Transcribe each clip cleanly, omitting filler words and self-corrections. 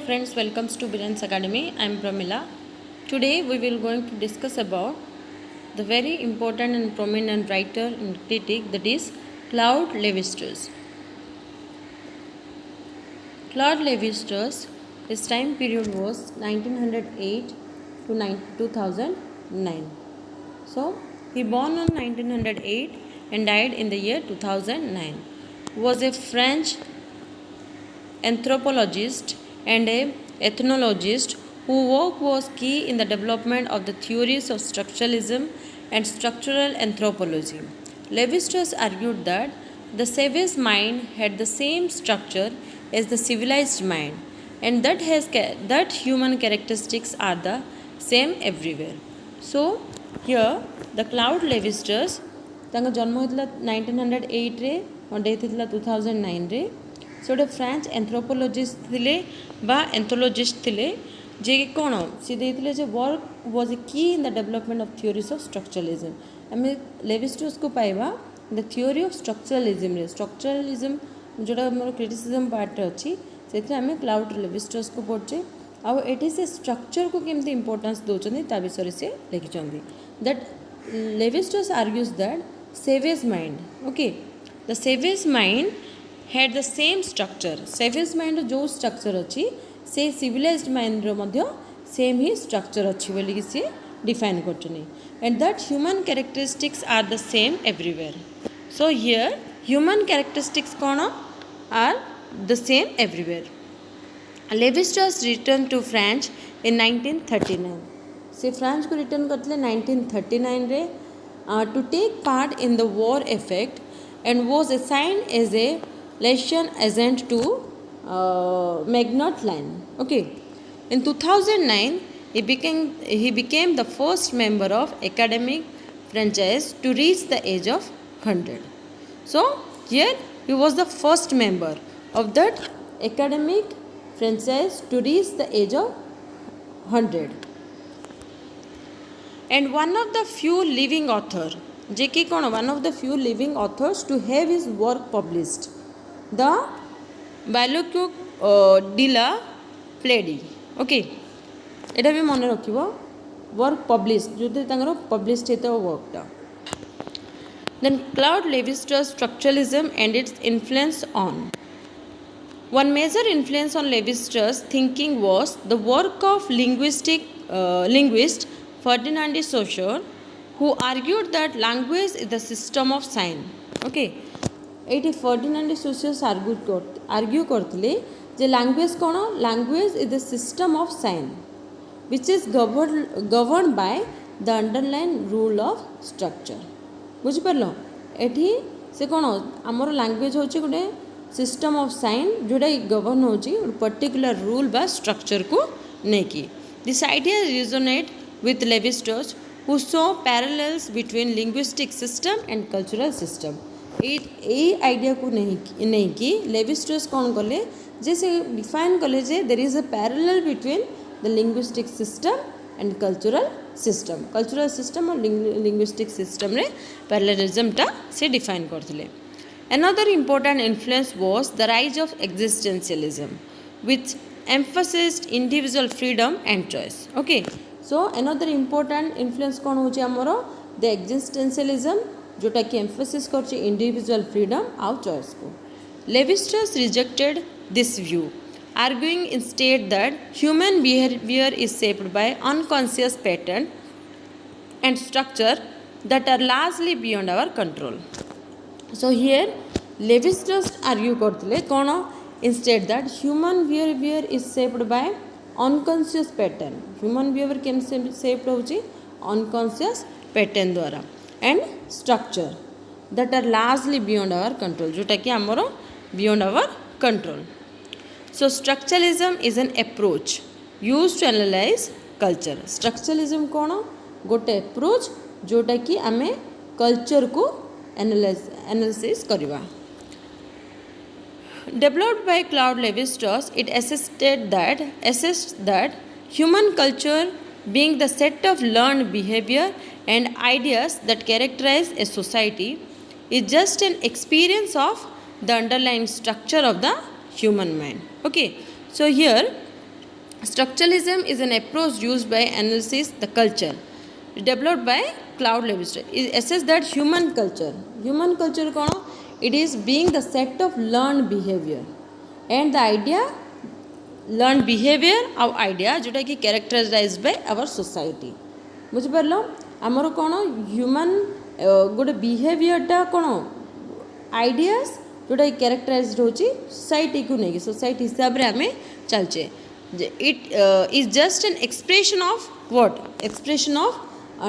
Friends, welcome to Brilliance Academy. I am Pramila. Today we will going to discuss about the very important and prominent writer and critic, that is Claude Lévi-Strauss. Claude Lévi-Strauss, his time period was 1908 to 2009. So he born on 1908 and died in the year 2009. Was a French anthropologist and a ethnologist whose work was key in the development of the theories of structuralism and structural anthropology. Lévi-Strauss argued that the savage mind had the same structure as the civilized mind, and that human characteristics are the same everywhere. So here the Claude Lévi-Strauss ତାଙ୍କ ଜନ୍ମ ହୋଇଥିଲା 1908 और death ହୋଇଥିଲା 2009 से गोटे French anthropologist थिले बा एंथोलॉजिस्ट थिले जे कौन सी देते जे वर्क वाज ए की in the development of theories of structuralism आम लेवी-स्ट्रॉस को पाइबा द थ्योरी ऑफ स्ट्रक्चरलिज्म जोटा मोर क्रिटिसिज्म पार्ट अच्छी से आम क्लाउड लेवी-स्ट्रॉस को पढ़े आउ से स्ट्रक्चर को केमती इंपोर्टेंस दौरान ता विषय से लिखिं that Levi Strauss argues that savage mind, okay, the savage mind had the same structure. savage mind जो structure अच्छी से civilized mind रो मध्य same ही structure अच्छी बोली कि से define करचुनी, and that human characteristics are the same everywhere. So here human characteristics कौन are the same everywhere. Lévi-Strauss returned to France in 1939. से France को रिटर्न करते 1939 रे to take part in the war effect and was assigned as a liaison agent to Maginot Line. Okay, in 2009 he became the first member of academic franchise to reach the age of 100. So here he was the first member of that academic franchise to reach the age of 100. And one of the few living authors, J.K. Kono, one of the few living authors to have his work published, the Balocuc de la Plaidy. Okay, এটা भी মনে রাখিব work published যদি তাଙ୍କର published ହେଇଥିବା workটা. Then Claude Lévi-Strauss structuralism and its influence on. One major influence on Lévi-Strauss thinking was the work of linguist Ferdinand de Saussure, who argued that language is the system of sign. Okay, ये Ferdinand de Saussure argue करते जे language कौन language is the system of sign which is governed by the underlying rule of structure. बुझिपार एठी से कौन आमर language होची गोटे system of sign जोटा गवर्न होची पर्टिकुलर रूल बा स्ट्रक्चर को नेकी. This idea resonate with Lévi-Strauss, who saw parallels between linguistic system and cultural system. ये आइडिया को नहीं कि Lévi-Strauss कौन कले जे से डिफाइन कले जे there is a parallel between the linguistic system and cultural system और लिंग्विस्टिक सिस्टम रे पैरेललिज्म टा से डिफाइन करथिले. Another important influence was the rise of existentialism, which emphasized individual freedom and choice. Okay, so another important influence कौन होची हमरो the existentialism जोटा कि emphasis करची individual freedom और choice को. Lévi-Strauss rejected this view, arguing instead that human behavior is shaped by unconscious pattern and structure that are largely beyond our control. So here Lévi-Strauss argue करते कौन instead that human behavior is shaped by unconscious pattern. Human behavior came shaped होची unconscious pattern द्वारा and structure that are largely beyond our control जोटा कि हमरो beyond our control. So structuralism is an approach used to analyze culture. Structuralism कौन गोटे approach जोटा कि आमे culture को analysis करिवा. Developed by Claude Lévi-Strauss, it assessed that human culture being the set of learned behavior and ideas that characterize a society is just an experience of the underlying structure of the human mind. Okay, so here Structuralism is an approach used by analysis the culture developed by Claude Lévi-Strauss. It assess that human culture कौन? It is being the set of learned behavior and the idea learned behavior our idea जोटा कि characterized by our society. बुझिपारल आमर कौन human गोटे बिहेवियरटा कौन ideas जोटा characterised होची society को नहीं सोसाइटी हिसाब रे आमे चलचे it is just an expression of what expression of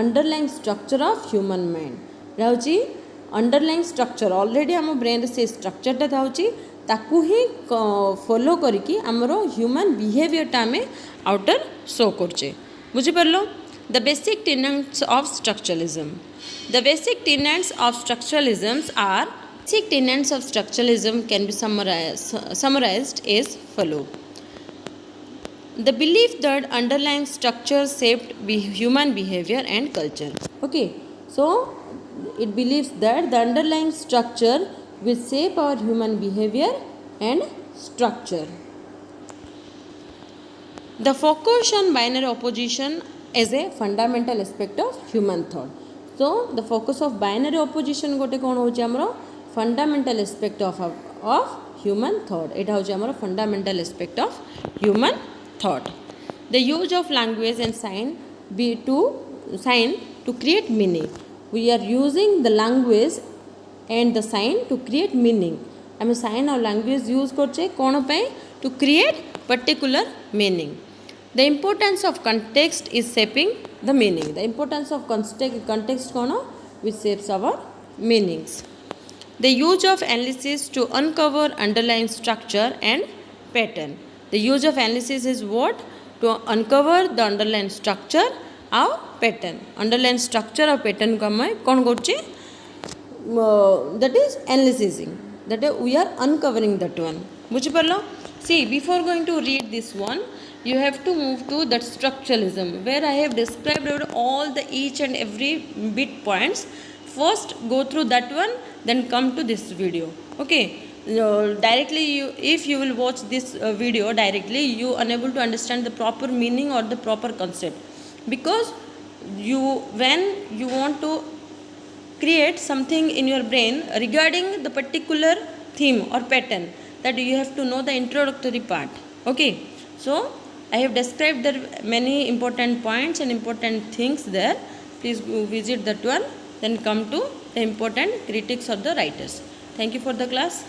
underlying structure of human mind रहउची अंडरलाइंग स्ट्रक्चर ऑलरेडी आम ब्रेन से स्ट्रक्चरटा थाउची ताकू ही फॉलो करिकी हमरो ह्यूमन बिहेवियरटा आमे आउटर शो करचे बुझिपारलो The basic tenets of structuralism. The basic tenets of structuralism are basic tenets of structuralism can be summarized as follow. The belief that underlying structure shaped human behavior and culture. Okay, so it believes that the underlying structure will shape our human behavior and structure. The focus on binary opposition as a fundamental aspect of human thought. So the focus of binary opposition गोटे कौन हो जामरो fundamental aspect of human thought. एटा हो जामरो fundamental aspect of human thought. The use of language and sign to create meaning. We are using the language and the sign to create meaning. आमे sign और language use करचे कौन पे to create particular meaning. The importance of context is shaping the meaning. The importance of context kono which shapes our meanings. The use of analysis to uncover underlying structure and pattern. The use of analysis is what? To uncover the underlying structure or pattern. Underlying structure or pattern ko ame kon korche? That is analyzing. That is we are uncovering that one. Bujhi parlo? See, before going to read this one, you have to move to that structuralism where I have described all the each and every bit points. First go through that one, then come to this video. Okay, directly if you will watch this video directly, you unable to understand the proper meaning or the proper concept, because when you want to create something in your brain regarding the particular theme or pattern, that you have to know the introductory part. Okay, so I have described there many important points and important things there. Please go visit that one, then come to the important critics of the writers. Thank you for the class.